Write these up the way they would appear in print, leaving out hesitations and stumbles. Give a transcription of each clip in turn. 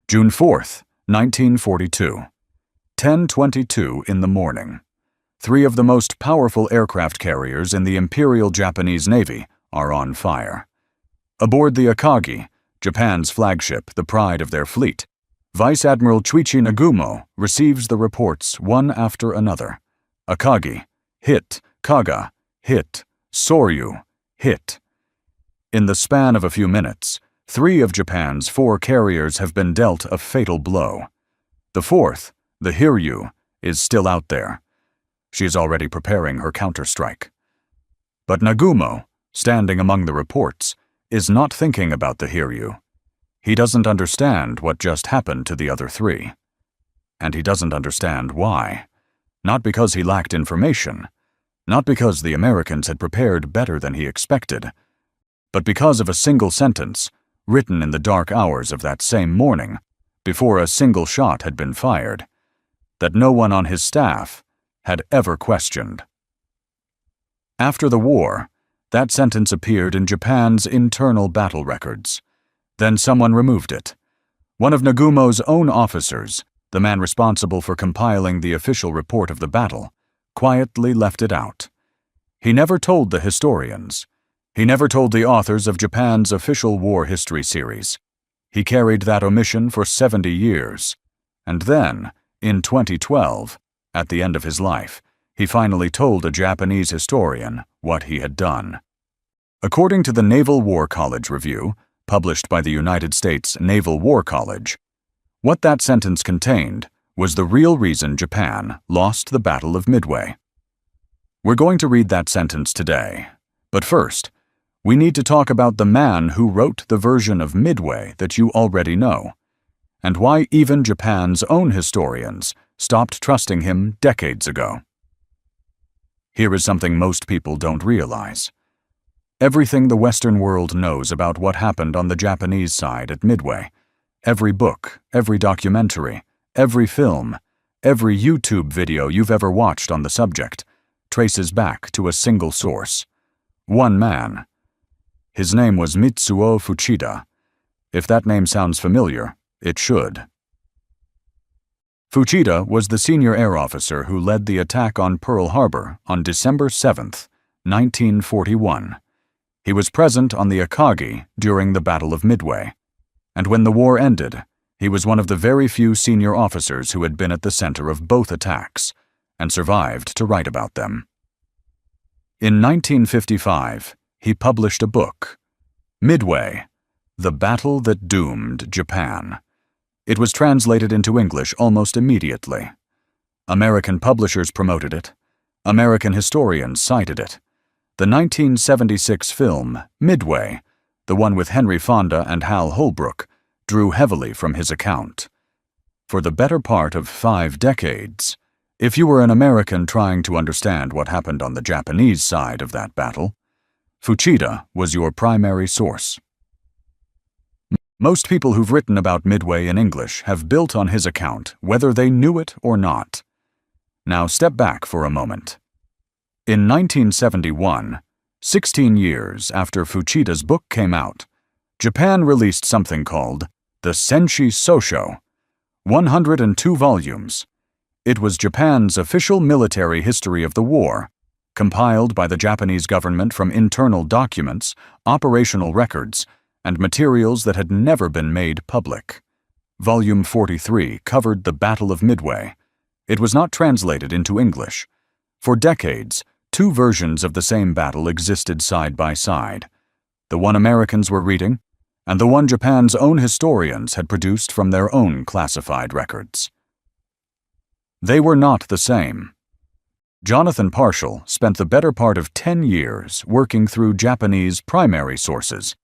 June 4th, 1942. 10:22 in the morning. Three of the most powerful aircraft carriers in the Imperial Japanese Navy are on fire. Aboard the Akagi, Japan's flagship, the pride of their fleet, Vice Admiral Chuichi Nagumo receives the reports one after another. Akagi, hit. Kaga, hit. Soryu, hit. In the span of a few minutes, 3 of Japan's 4 carriers have been dealt a fatal blow. The 4th, the Hiryu, is still out there. She is already preparing her counterstrike. But Nagumo, standing among the reports, is not thinking about the Hiryu. He doesn't understand what just happened to the other 3. And he doesn't understand why. Not because he lacked information, not because the Americans had prepared better than he expected, but because of a single sentence written in the dark hours of that same morning, before a single shot had been fired, that no one on his staff had ever questioned. After the war, that sentence appeared in Japan's internal battle records. Then someone removed it. One of Nagumo's own officers, the man responsible for compiling the official report of the battle, quietly left it out. He never told the historians. He never told the authors of Japan's official war history series. He carried that omission for 70 years. And then, in 2012, at the end of his life, he finally told a Japanese historian what he had done. According to the Naval War College Review, published by the United States Naval War College, what that sentence contained was the real reason Japan lost the Battle of Midway. We're going to read that sentence today, but first, we need to talk about the man who wrote the version of Midway that you already know, and why even Japan's own historians stopped trusting him decades ago. Here is something most people don't realize. Everything the Western world knows about what happened on the Japanese side at Midway, every book, every documentary, every film, every YouTube video you've ever watched on the subject, traces back to a single source. One man. His name was Mitsuo Fuchida. If that name sounds familiar, it should. Fuchida was the senior air officer who led the attack on Pearl Harbor on December 7, 1941. He was present on the Akagi during the Battle of Midway, and when the war ended, he was one of the very few senior officers who had been at the center of both attacks and survived to write about them. In 1955, he published a book, Midway, The Battle That Doomed Japan. It was translated into English almost immediately. American publishers promoted it. American historians cited it. The 1976 film, Midway, the one with Henry Fonda and Hal Holbrook, drew heavily from his account. For the better part of 5 decades, if you were an American trying to understand what happened on the Japanese side of that battle, Fuchida was your primary source. Most people who've written about Midway in English have built on his account, whether they knew it or not. Now step back for a moment. In 1971, 16 years after Fuchida's book came out, Japan released something called the Senshi Sōsho, 102 volumes. It was Japan's official military history of the war, compiled by the Japanese government from internal documents, operational records, and materials that had never been made public. Volume 43 covered the Battle of Midway. It was not translated into English. For decades, 2 versions of the same battle existed side by side, the one Americans were reading, and the one Japan's own historians had produced from their own classified records. They were not the same. Jonathan Parshall spent the better part of 10 years working through Japanese primary sources,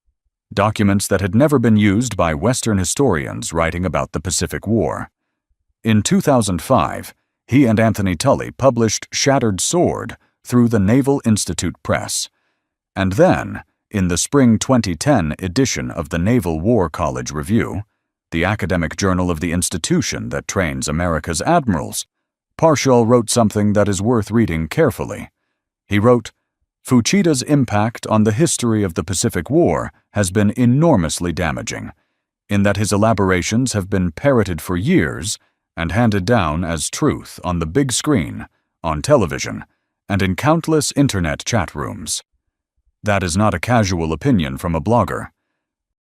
documents that had never been used by Western historians writing about the Pacific War. In 2005, he and Anthony Tully published Shattered Sword through the Naval Institute Press. And then, in the spring 2010 edition of the Naval War College Review, the academic journal of the institution that trains America's admirals, Parshall wrote something that is worth reading carefully. He wrote, "Fuchida's impact on the history of the Pacific War has been enormously damaging. in that his elaborations have been parroted for years and handed down as truth on the big screen, on television, and in countless internet chat rooms. That is not a casual opinion from a blogger.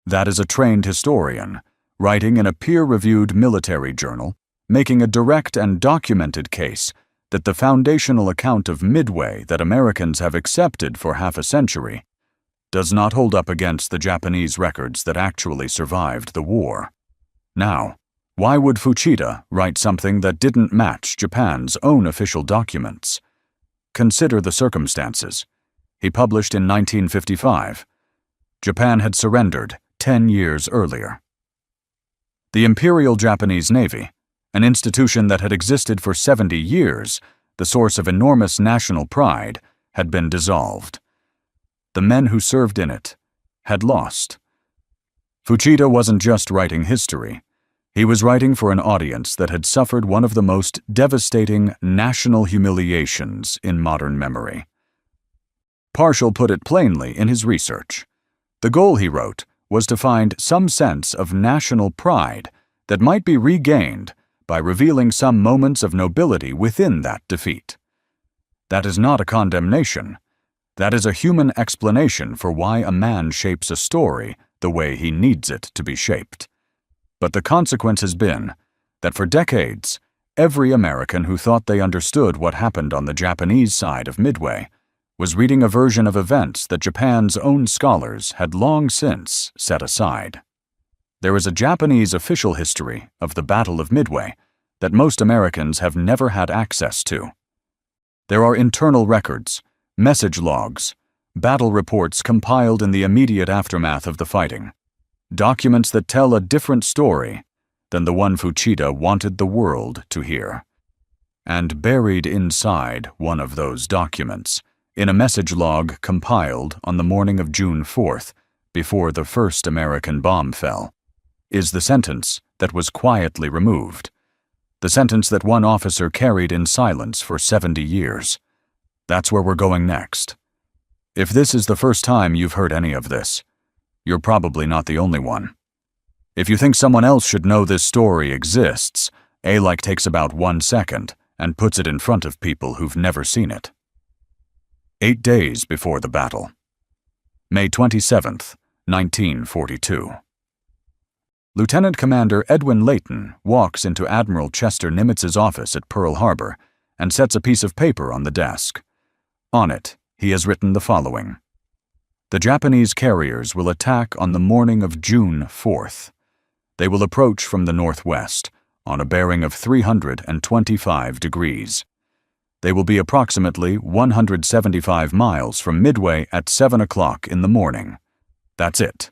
That is a trained historian, writing in a peer-reviewed military journal, making a direct and documented case that the foundational account of Midway that Americans have accepted for half a century does not hold up against the Japanese records that actually survived the war. Now, why would Fuchida write something that didn't match Japan's own official documents? Consider the circumstances. He published in 1955. Japan had surrendered 10 years earlier. The Imperial Japanese Navy, an institution that had existed for 70 years, the source of enormous national pride, had been dissolved. The men who served in it had lost. Fuchida wasn't just writing history. He was writing for an audience that had suffered one of the most devastating national humiliations in modern memory. Parshall put it plainly in his research. The goal, he wrote, was to find some sense of national pride that might be regained by revealing some moments of nobility within that defeat. That is not a condemnation. That is a human explanation for why a man shapes a story the way he needs it to be shaped. But the consequence has been that for decades, every American who thought they understood what happened on the Japanese side of Midway was reading a version of events that Japan's own scholars had long since set aside. There is a Japanese official history of the Battle of Midway that most Americans have never had access to. There are internal records, message logs, battle reports compiled in the immediate aftermath of the fighting, documents that tell a different story than the one Fuchida wanted the world to hear. And buried inside one of those documents, in a message log compiled on the morning of June 4th, before the first American bomb fell, is the sentence that was quietly removed, the sentence that one officer carried in silence for 70 years. That's where we're going next. If this is the first time you've heard any of this, you're probably not the only one. If you think someone else should know this story exists, A-like takes about 1 second and puts it in front of people who've never seen it. 8 days before the battle. May 27th, 1942. Lieutenant Commander Edwin Layton walks into Admiral Chester Nimitz's office at Pearl Harbor and sets a piece of paper on the desk. On it, he has written the following: The Japanese carriers will attack on the morning of June 4th. They will approach from the northwest, on a bearing of 325 degrees. They will be approximately 175 miles from Midway at 7 o'clock in the morning. That's it.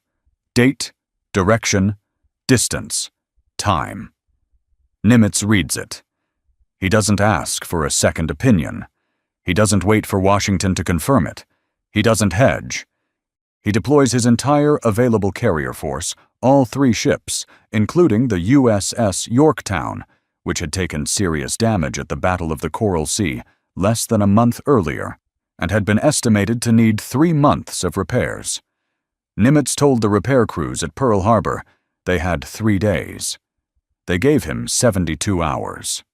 Date, direction, distance, time. Nimitz reads it. He doesn't ask for a second opinion. He doesn't wait for Washington to confirm it. He doesn't hedge. He deploys his entire available carrier force, all 3 ships, including the USS Yorktown, which had taken serious damage at the Battle of the Coral Sea less than a month earlier and had been estimated to need 3 months of repairs. Nimitz told the repair crews at Pearl Harbor they had 3 days. They gave him 72 hours.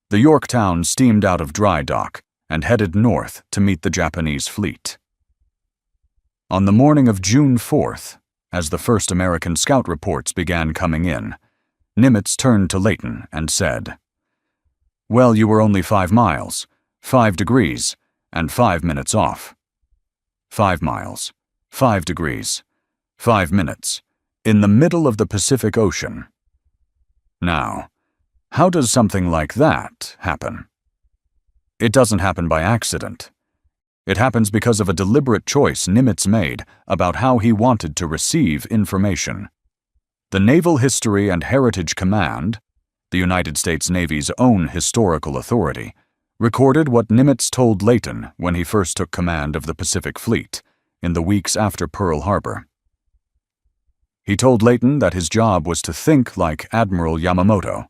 The Yorktown steamed out of dry dock and headed north to meet the Japanese fleet. On the morning of June 4th, as the first American scout reports began coming in, Nimitz turned to Layton and said, "Well, you were only 5 miles, 5 degrees, and 5 minutes off. 5 miles, 5 degrees, 5 minutes, in the middle of the Pacific Ocean. Now, how does something like that happen? It doesn't happen by accident. It happens because of a deliberate choice Nimitz made about how he wanted to receive information. The Naval History and Heritage Command, the United States Navy's own historical authority, recorded what Nimitz told Layton when he first took command of the Pacific Fleet, in the weeks after Pearl Harbor. He told Layton that his job was to think like Admiral Yamamoto,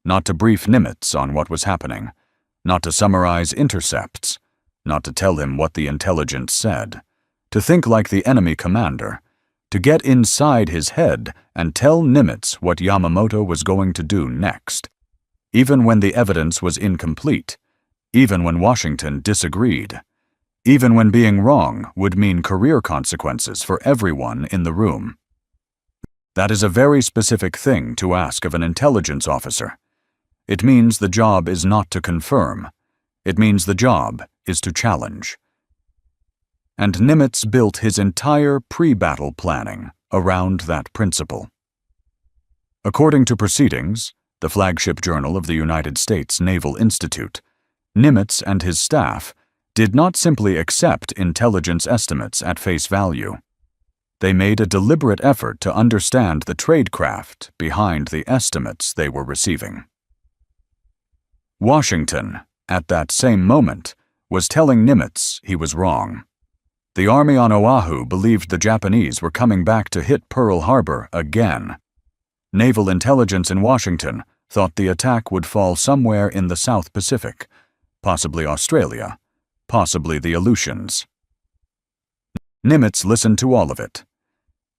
not to brief Nimitz on what was happening, not to summarize intercepts, not to tell him what the intelligence said, to think like the enemy commander, to get inside his head and tell Nimitz what Yamamoto was going to do next, even when the evidence was incomplete, even when Washington disagreed, even when being wrong would mean career consequences for everyone in the room. That is a very specific thing to ask of an intelligence officer. It means the job is not to confirm. It means the job is to challenge. And Nimitz built his entire pre-battle planning around that principle. According to Proceedings, the flagship journal of the United States Naval Institute, Nimitz and his staff did not simply accept intelligence estimates at face value. They made a deliberate effort to understand the tradecraft behind the estimates they were receiving. Washington, at that same moment, was telling Nimitz he was wrong. The army on Oahu believed the Japanese were coming back to hit Pearl Harbor again. Naval intelligence in Washington thought the attack would fall somewhere in the South Pacific, possibly Australia, possibly the Aleutians. Nimitz listened to all of it.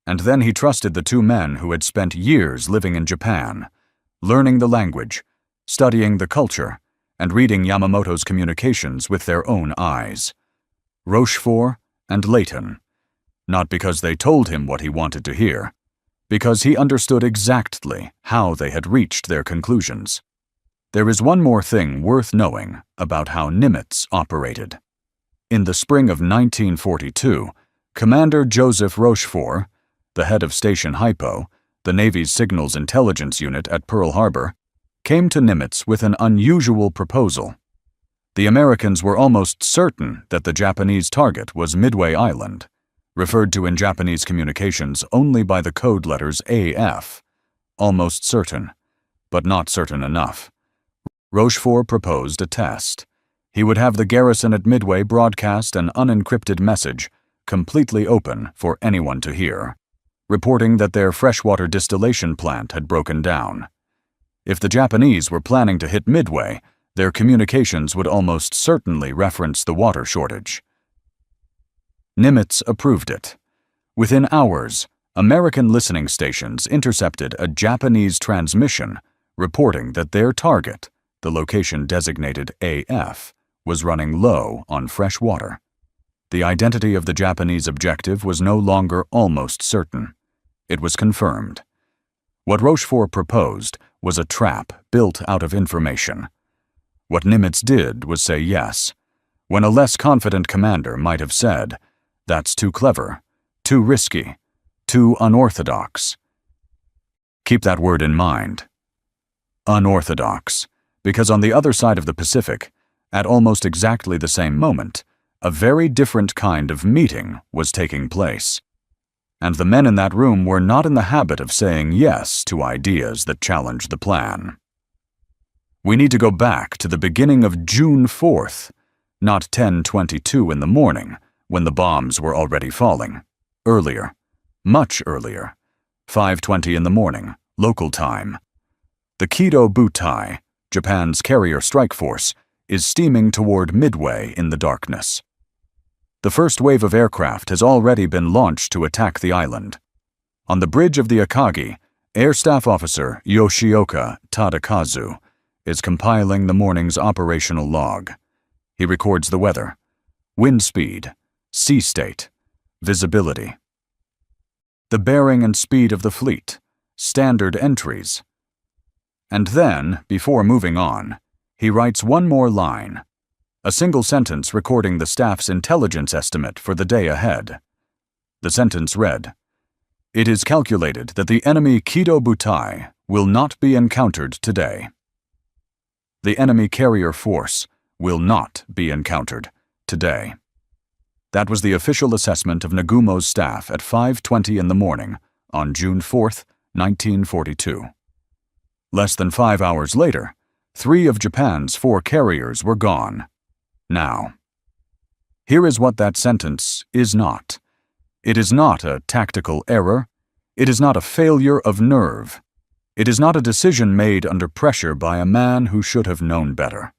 And then he trusted the two men who had spent years living in Japan, learning the language, studying the culture, and reading Yamamoto's communications with their own eyes. Rochefort and Layton, not because they told him what he wanted to hear, because he understood exactly how they had reached their conclusions. There is one more thing worth knowing about how Nimitz operated. In the spring of 1942, Commander Joseph Rochefort, the head of Station Hypo, the Navy's signals intelligence unit at Pearl Harbor, came to Nimitz with an unusual proposal. The Americans were almost certain that the Japanese target was Midway Island, referred to in Japanese communications only by the code letters AF. Almost certain, but not certain enough. Rochefort proposed a test. He would have the garrison at Midway broadcast an unencrypted message, completely open for anyone to hear, reporting that their freshwater distillation plant had broken down. If the Japanese were planning to hit Midway, their communications would almost certainly reference the water shortage. Nimitz approved it. Within hours, American listening stations intercepted a Japanese transmission reporting that their target, the location designated AF, was running low on fresh water. The identity of the Japanese objective was no longer almost certain. It was confirmed. What Rochefort proposed was a trap built out of information. What Nimitz did was say yes, when a less confident commander might have said, "That's too clever, too risky, too unorthodox." Keep that word in mind. Unorthodox, because on the other side of the Pacific, at almost exactly the same moment, a very different kind of meeting was taking place. And the men in that room were not in the habit of saying yes to ideas that challenged the plan. We need to go back to the beginning of June 4th, not 10:22 in the morning, when the bombs were already falling. Earlier, much earlier, 5:20 in the morning, local time. The Kido Butai, Japan's carrier strike force, is steaming toward Midway in the darkness. The first wave of aircraft has already been launched to attack the island. On the bridge of the Akagi, Air Staff Officer Yoshioka Tadakazu is compiling the morning's operational log. He records the weather, wind speed, sea state, visibility, the bearing and speed of the fleet, standard entries. And then, before moving on, he writes one more line, a single sentence recording the staff's intelligence estimate for the day ahead. The sentence read, "It is calculated that the enemy Kido Butai will not be encountered today." The enemy carrier force will not be encountered today. That was the official assessment of Nagumo's staff at 5:20 in the morning on June 4th, 1942. Less than 5 hours later, 3 of Japan's 4 carriers were gone. Now, here is what that sentence is not. It is not a tactical error. It is not a failure of nerve. It is not a decision made under pressure by a man who should have known better.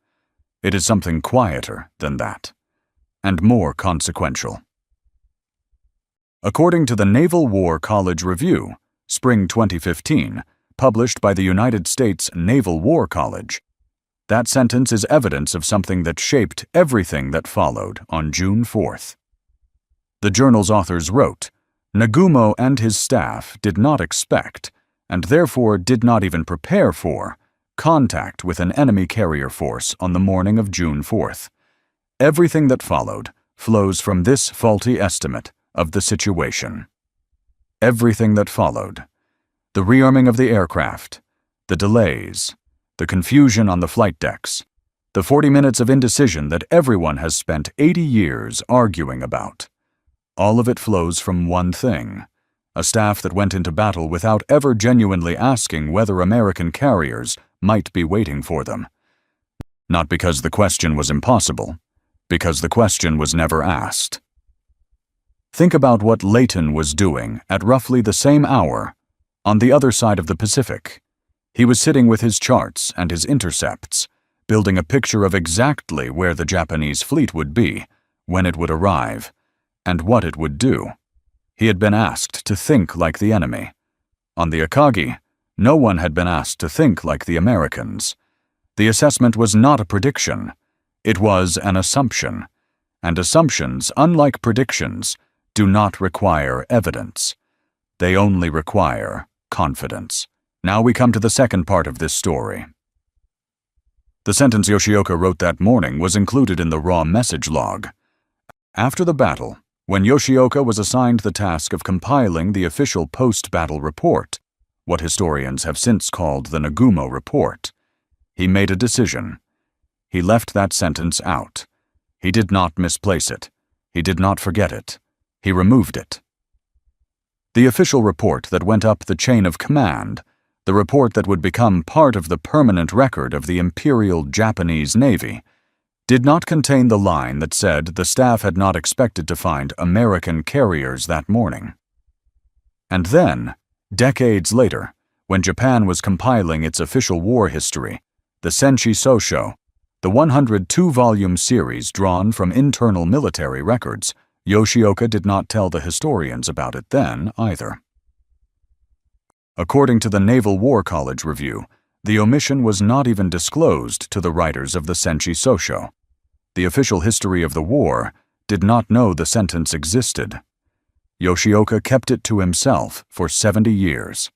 It is something quieter than that, and more consequential. According to the Naval War College Review, Spring 2015, published by the United States Naval War College, that sentence is evidence of something that shaped everything that followed on June 4th. The journal's authors wrote, Nagumo and his staff did not expect, and therefore did not even prepare for, contact with an enemy carrier force on the morning of June 4th. Everything that followed flows from this faulty estimate of the situation. Everything that followed. The rearming of the aircraft, the delays, the confusion on the flight decks, the 40 minutes of indecision that everyone has spent 80 years arguing about. All of it flows from one thing: a staff that went into battle without ever genuinely asking whether American carriers might be waiting for them. Not because the question was impossible, because the question was never asked. Think about what Leighton was doing at roughly the same hour on the other side of the Pacific. He was sitting with his charts and his intercepts, building a picture of exactly where the Japanese fleet would be, when it would arrive, and what it would do. He had been asked to think like the enemy. On the Akagi, no one had been asked to think like the Americans. The assessment was not a prediction. It was an assumption. And assumptions, unlike predictions, do not require evidence. They only require confidence. Now we come to the second part of this story. The sentence Yoshioka wrote that morning was included in the raw message log. After the battle, when Yoshioka was assigned the task of compiling the official post-battle report, what historians have since called the Nagumo Report, he made a decision. He left that sentence out. He did not misplace it. He did not forget it. He removed it. The official report that went up the chain of command, the report that would become part of the permanent record of the Imperial Japanese Navy, did not contain the line that said the staff had not expected to find American carriers that morning. And then, decades later, when Japan was compiling its official war history, the Senshi Sōsho, the 102-volume series drawn from internal military records, Yoshioka did not tell the historians about it then either. According to the Naval War College Review, the omission was not even disclosed to the writers of the Senshi Sōsho. The official history of the war did not know the sentence existed. Yoshioka kept it to himself for 70 years.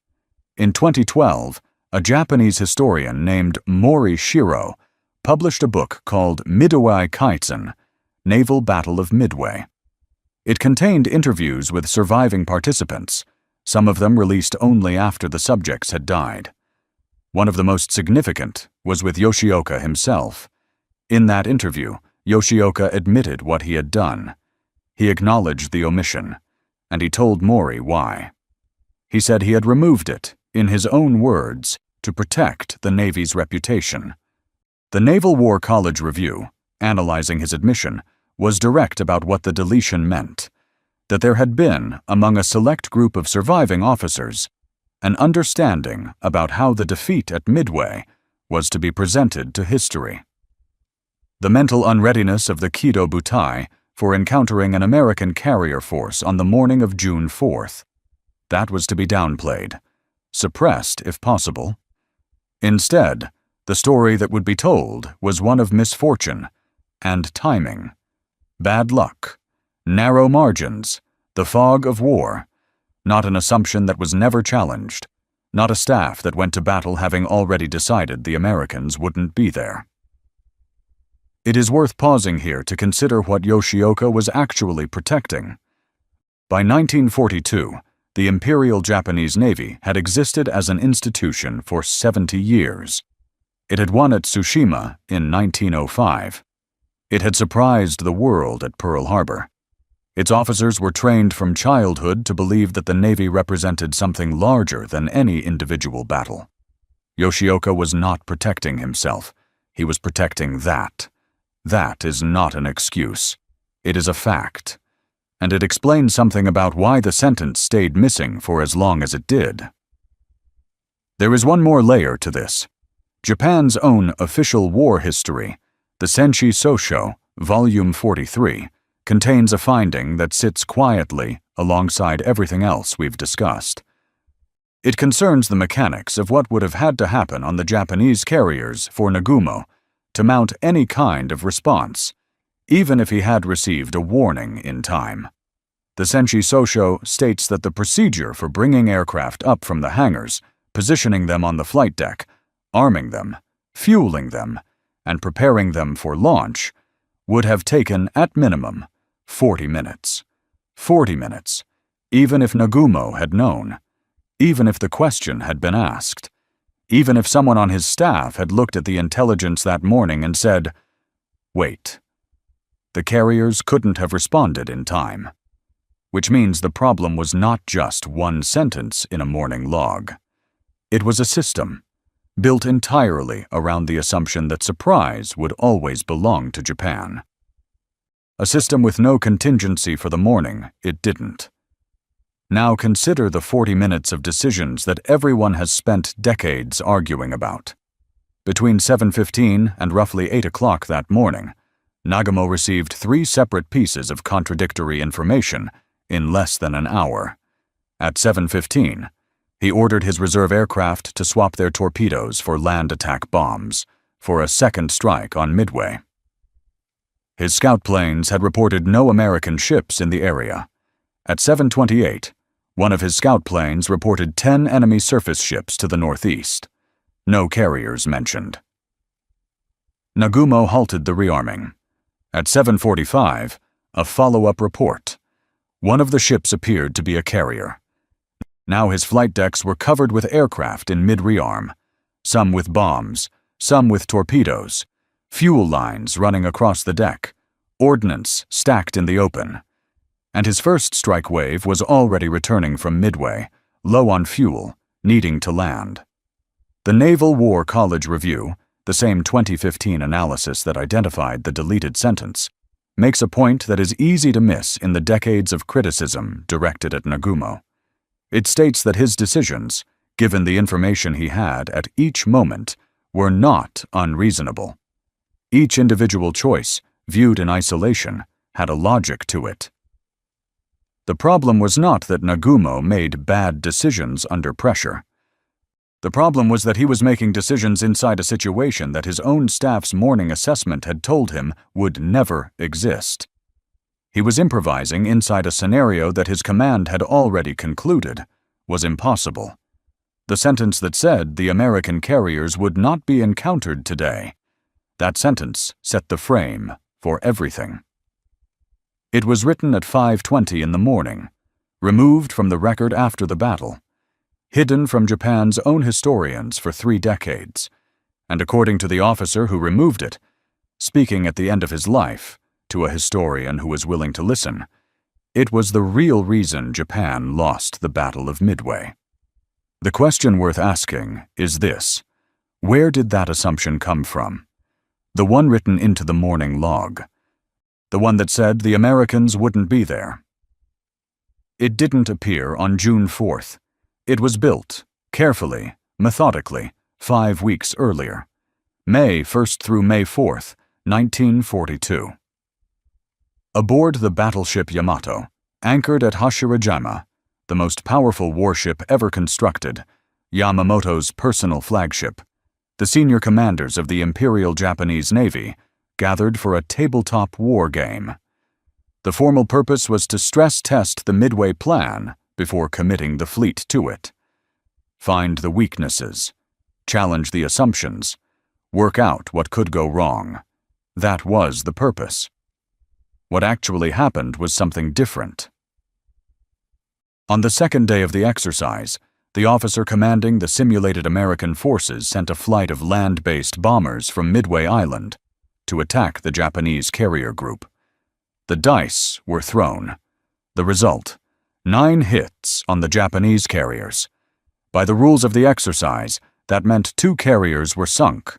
In 2012, a Japanese historian named Mori Shiro published a book called Midway Kaizen, Naval Battle of Midway. It contained interviews with surviving participants, some of them released only after the subjects had died. One of the most significant was with Yoshioka himself. In that interview, Yoshioka admitted what he had done. He acknowledged the omission, and he told Mori why. He said he had removed it, in his own words, to protect the Navy's reputation. The Naval War College Review, analyzing his admission, was direct about what the deletion meant, that there had been, among a select group of surviving officers, an understanding about how the defeat at Midway was to be presented to history. The mental unreadiness of the Kido Butai for encountering an American carrier force on the morning of June 4th. That was to be downplayed, suppressed if possible. Instead, the story that would be told was one of misfortune and timing, bad luck, narrow margins, the fog of war, not an assumption that was never challenged, not a staff that went to battle having already decided the Americans wouldn't be there. It is worth pausing here to consider what Yoshioka was actually protecting. By 1942, the Imperial Japanese Navy had existed as an institution for 70 years. It had won at Tsushima in 1905. It had surprised the world at Pearl Harbor. Its officers were trained from childhood to believe that the Navy represented something larger than any individual battle. Yoshioka was not protecting himself. He was protecting that. That is not an excuse. It is a fact. And it explains something about why the sentence stayed missing for as long as it did. There is one more layer to this. Japan's own official war history, the Senshi Sōsho, Volume 43, contains a finding that sits quietly alongside everything else we've discussed. It concerns the mechanics of what would have had to happen on the Japanese carriers for Nagumo to mount any kind of response, even if he had received a warning in time. The Senshi Sōsho states that the procedure for bringing aircraft up from the hangars, positioning them on the flight deck, arming them, fueling them, and preparing them for launch would have taken, at minimum, 40 minutes. 40 minutes, even if Nagumo had known, even if the question had been asked, even if someone on his staff had looked at the intelligence that morning and said, "Wait." The carriers couldn't have responded in time. Which means the problem was not just one sentence in a morning log. It was a system, built entirely around the assumption that surprise would always belong to Japan. A system with no contingency for the morning it didn't. Now consider the 40 minutes of decisions that everyone has spent decades arguing about. Between 7:15 and roughly 8 o'clock that morning, Nagumo received 3 separate pieces of contradictory information in less than an hour. At 7:15, he ordered his reserve aircraft to swap their torpedoes for land attack bombs for a second strike on Midway. His scout planes had reported no American ships in the area. At 7:28, one of his scout planes reported 10 enemy surface ships to the northeast. No carriers mentioned. Nagumo halted the rearming. At 7:45, a follow-up report. One of the ships appeared to be a carrier. Now his flight decks were covered with aircraft in mid-rearm, some with bombs, some with torpedoes, fuel lines running across the deck, ordnance stacked in the open. And his first strike wave was already returning from Midway, low on fuel, needing to land. The Naval War College Review, the same 2015 analysis that identified the deleted sentence, makes a point that is easy to miss in the decades of criticism directed at Nagumo. It states that his decisions, given the information he had at each moment, were not unreasonable. Each individual choice, viewed in isolation, had a logic to it. The problem was not that Nagumo made bad decisions under pressure. The problem was that he was making decisions inside a situation that his own staff's morning assessment had told him would never exist. He was improvising inside a scenario that his command had already concluded was impossible. The sentence that said the American carriers would not be encountered today. That sentence set the frame for everything. It was written at 5:20 in the morning, removed from the record after the battle, hidden from Japan's own historians for 3 decades, and according to the officer who removed it, speaking at the end of his life to a historian who was willing to listen, it was the real reason Japan lost the Battle of Midway. The question worth asking is this: where did that assumption come from? The one written into the morning log. The one that said the Americans wouldn't be there. It didn't appear on June 4th. It was built, carefully, methodically, 5 weeks earlier. May 1st through May 4th, 1942. Aboard the battleship Yamato, anchored at Hashirajima, the most powerful warship ever constructed, Yamamoto's personal flagship, the senior commanders of the Imperial Japanese Navy gathered for a tabletop war game. The formal purpose was to stress test the Midway plan before committing the fleet to it. Find the weaknesses, challenge the assumptions, work out what could go wrong. That was the purpose. What actually happened was something different. On the second day of the exercise, the officer commanding the simulated American forces sent a flight of land-based bombers from Midway Island to attack the Japanese carrier group. The dice were thrown. The result: 9 hits on the Japanese carriers. By the rules of the exercise, that meant 2 carriers were sunk.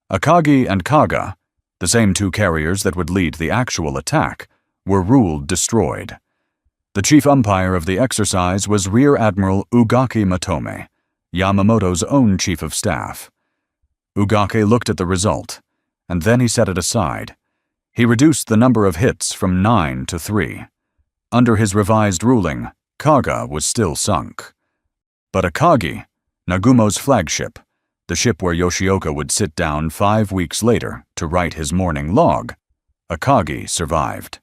Akagi and Kaga, the same 2 carriers that would lead the actual attack, were ruled destroyed. The chief umpire of the exercise was Rear Admiral Ugaki Matome, Yamamoto's own chief of staff. Ugaki looked at the result, and then he set it aside. He reduced the number of hits from 9 to 3. Under his revised ruling, Kaga was still sunk. But Akagi, Nagumo's flagship, the ship where Yoshioka would sit down 5 weeks later to write his morning log, Akagi survived.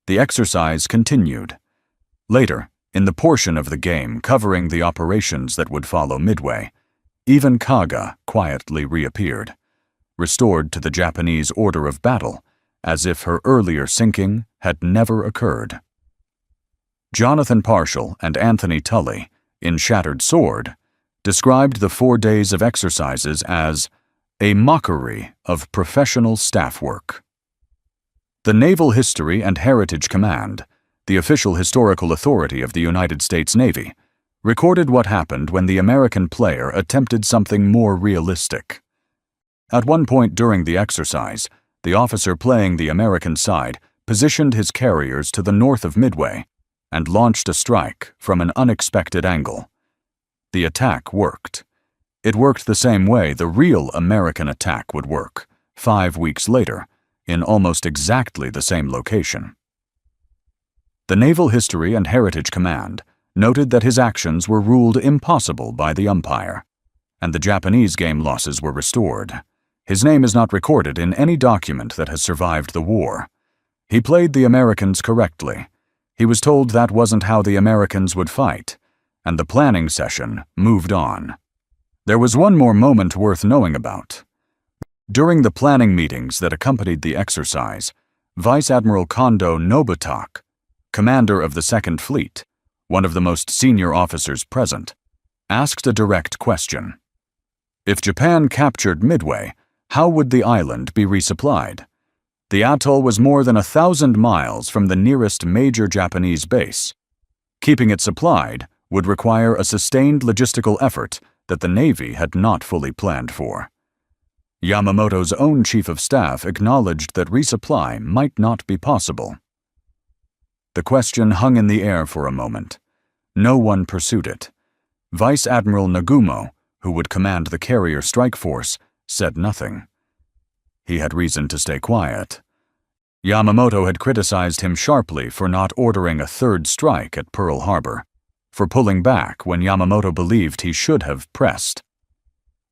The exercise continued. Later, in the portion of the game covering the operations that would follow Midway, even Kaga quietly reappeared, restored to the Japanese order of battle, as if her earlier sinking had never occurred. Jonathan Parshall and Anthony Tully, in Shattered Sword, described the 4 days of exercises as a mockery of professional staff work. The Naval History and Heritage Command, the official historical authority of the United States Navy, recorded what happened when the American player attempted something more realistic. At one point during the exercise, the officer playing the American side positioned his carriers to the north of Midway and launched a strike from an unexpected angle. The attack worked. It worked the same way the real American attack would work, 5 weeks later, in almost exactly the same location. The Naval History and Heritage Command noted that his actions were ruled impossible by the umpire, and the Japanese game losses were restored. His name is not recorded in any document that has survived the war. He played the Americans correctly. He was told that wasn't how the Americans would fight, and the planning session moved on. There was one more moment worth knowing about. During the planning meetings that accompanied the exercise, Vice Admiral Kondo Nobutak, commander of the Second Fleet, one of the most senior officers present, asked a direct question. If Japan captured Midway, how would the island be resupplied? The atoll was more than 1,000 miles from the nearest major Japanese base. Keeping it supplied would require a sustained logistical effort that the Navy had not fully planned for. Yamamoto's own chief of staff acknowledged that resupply might not be possible. The question hung in the air for a moment. No one pursued it. Vice Admiral Nagumo, who would command the carrier strike force, said nothing. He had reason to stay quiet. Yamamoto had criticized him sharply for not ordering a third strike at Pearl Harbor, for pulling back when Yamamoto believed he should have pressed.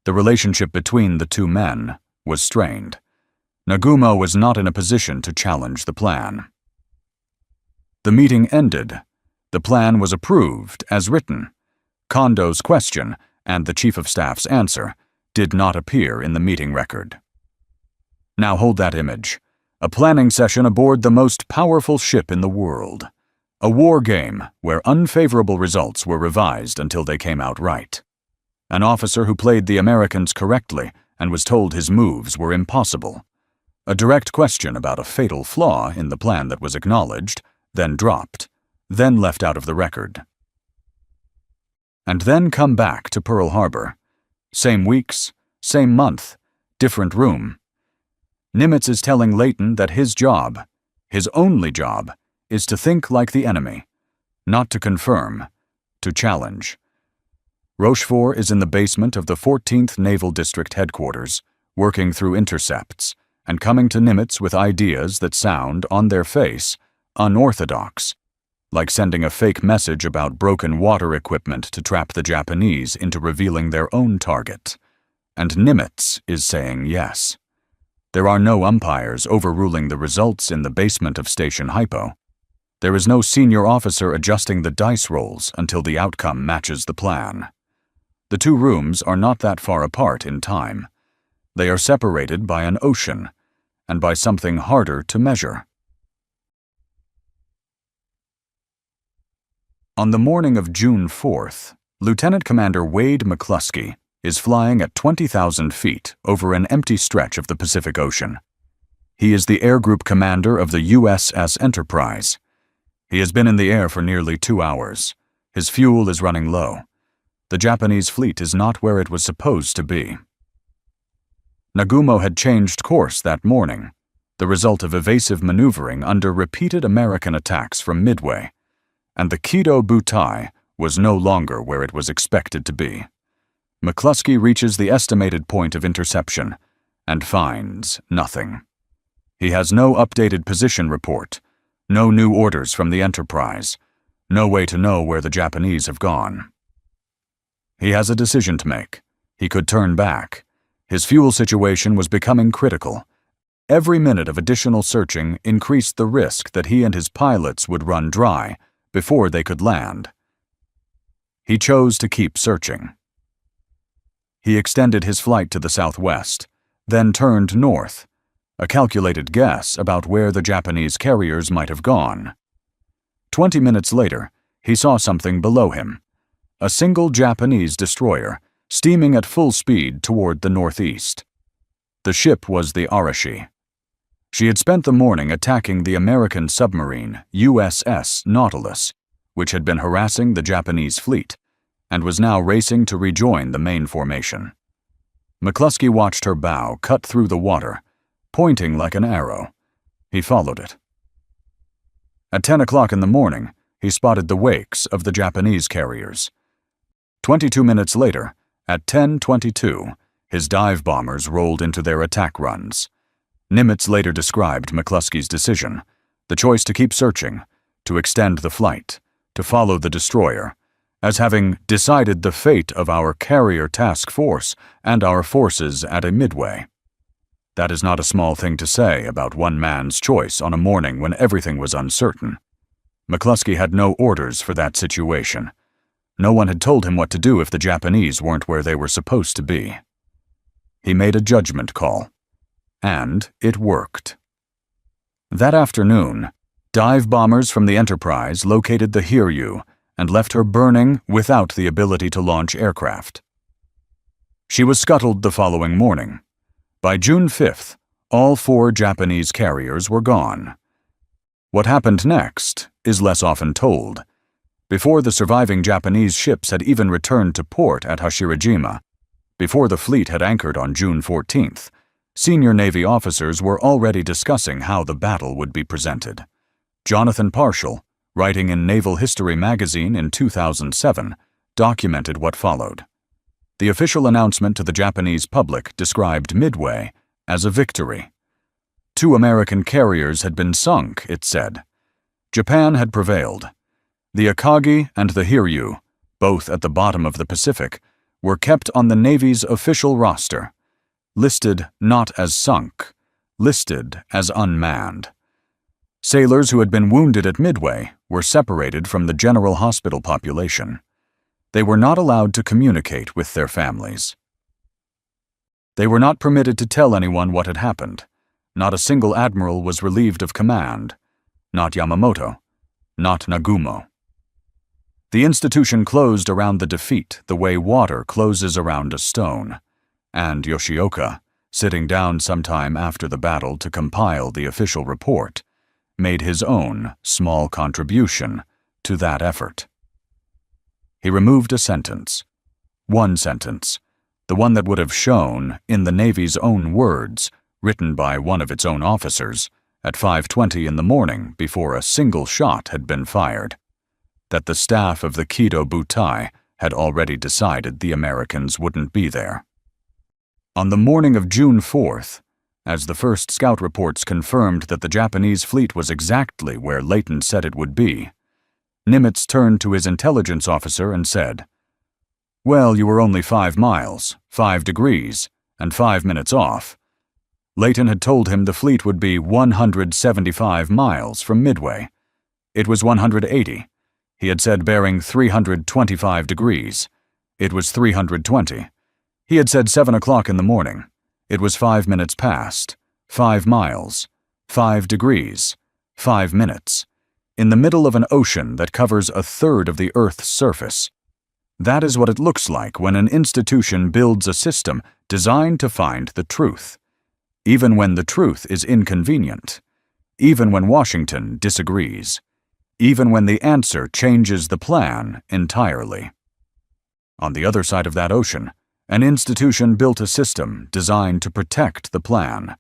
The relationship between the two men was strained. Nagumo was not in a position to challenge the plan. The meeting ended. The plan was approved as written. Kondo's question and the Chief of Staff's answer did not appear in the meeting record. Now hold that image. A planning session aboard the most powerful ship in the world. A war game where unfavorable results were revised until they came out right. An officer who played the Americans correctly and was told his moves were impossible. A direct question about a fatal flaw in the plan that was acknowledged, then dropped, then left out of the record. And then come back to Pearl Harbor. Same weeks, same month, different room. Nimitz is telling Leighton that his job, his only job, is to think like the enemy, not to confirm, to challenge. Rochefort is in the basement of the 14th Naval District headquarters, working through intercepts, and coming to Nimitz with ideas that sound, on their face, unorthodox, like sending a fake message about broken water equipment to trap the Japanese into revealing their own target. And Nimitz is saying yes. There are no umpires overruling the results in the basement of Station Hypo. There is no senior officer adjusting the dice rolls until the outcome matches the plan. The two rooms are not that far apart in time. They are separated by an ocean, and by something harder to measure. On the morning of June 4th, Lieutenant Commander Wade McCluskey is flying at 20,000 feet over an empty stretch of the Pacific Ocean. He is the Air Group Commander of the USS Enterprise. He has been in the air for nearly 2 hours. His fuel is running low. The Japanese fleet is not where it was supposed to be. Nagumo had changed course that morning, the result of evasive maneuvering under repeated American attacks from Midway, and the Kido Butai was no longer where it was expected to be. McCluskey reaches the estimated point of interception and finds nothing. He has no updated position report, no new orders from the Enterprise, no way to know where the Japanese have gone. He has a decision to make. He could turn back. His fuel situation was becoming critical. Every minute of additional searching increased the risk that he and his pilots would run dry before they could land. He chose to keep searching. He extended his flight to the southwest, then turned north, a calculated guess about where the Japanese carriers might have gone. 20 minutes later, he saw something below him, a single Japanese destroyer steaming at full speed toward the northeast. The ship was the Arashi. She had spent the morning attacking the American submarine USS Nautilus, which had been harassing the Japanese fleet, and was now racing to rejoin the main formation. McCluskey watched her bow cut through the water, pointing like an arrow. He followed it. At 10 o'clock in the morning, he spotted the wakes of the Japanese carriers. 22 minutes later, at 10:22, his dive bombers rolled into their attack runs. Nimitz later described McCluskey's decision, the choice to keep searching, to extend the flight, to follow the destroyer, as having decided the fate of our carrier task force and our forces at a Midway. That is not a small thing to say about one man's choice on a morning when everything was uncertain. McCluskey had no orders for that situation. No one had told him what to do if the Japanese weren't where they were supposed to be. He made a judgment call. And it worked. That afternoon, dive bombers from the Enterprise located the Hiryu and left her burning without the ability to launch aircraft. She was scuttled the following morning. By June 5th, all 4 Japanese carriers were gone. What happened next is less often told. Before the surviving Japanese ships had even returned to port at Hashirajima, before the fleet had anchored on June 14th, senior Navy officers were already discussing how the battle would be presented. Jonathan Parshall, writing in Naval History magazine in 2007, documented what followed. The official announcement to the Japanese public described Midway as a victory. 2 American carriers had been sunk, it said. Japan had prevailed. The Akagi and the Hiryu, both at the bottom of the Pacific, were kept on the Navy's official roster, listed not as sunk, listed as unmanned. Sailors who had been wounded at Midway were separated from the general hospital population. They were not allowed to communicate with their families. They were not permitted to tell anyone what had happened. Not a single admiral was relieved of command. Not Yamamoto. Not Nagumo. The institution closed around the defeat the way water closes around a stone, and Yoshioka, sitting down sometime after the battle to compile the official report, made his own small contribution to that effort. He removed a sentence. One sentence, the one that would have shown, in the Navy's own words, written by one of its own officers, at 5:20 in the morning before a single shot had been fired, that the staff of the Kido Butai had already decided the Americans wouldn't be there. On the morning of June 4th, as the first scout reports confirmed that the Japanese fleet was exactly where Leighton said it would be, Nimitz turned to his intelligence officer and said, "Well, you were only 5 miles, 5 degrees, and 5 minutes off." Leighton had told him the fleet would be 175 miles from Midway. It was 180. He had said bearing 325 degrees. It was 320. He had said 7 o'clock in the morning. It was 5 minutes past. 5 miles. 5 degrees. 5 minutes. In the middle of an ocean that covers a third of the Earth's surface. That is what it looks like when an institution builds a system designed to find the truth. Even when the truth is inconvenient. Even when Washington disagrees. Even when the answer changes the plan entirely. On the other side of that ocean, an institution built a system designed to protect the plan,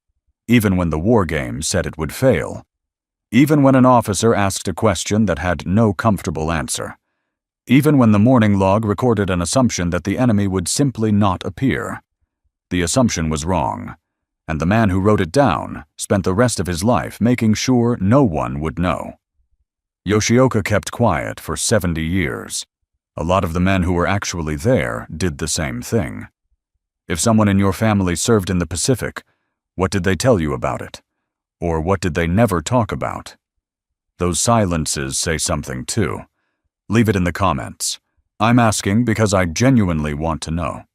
even when the war game said it would fail. Even when an officer asked a question that had no comfortable answer. Even when the morning log recorded an assumption that the enemy would simply not appear. The assumption was wrong, and the man who wrote it down spent the rest of his life making sure no one would know. Yoshioka kept quiet for 70 years. A lot of the men who were actually there did the same thing. If someone in your family served in the Pacific, what did they tell you about it? Or what did they never talk about? Those silences say something too. Leave it in the comments. I'm asking because I genuinely want to know.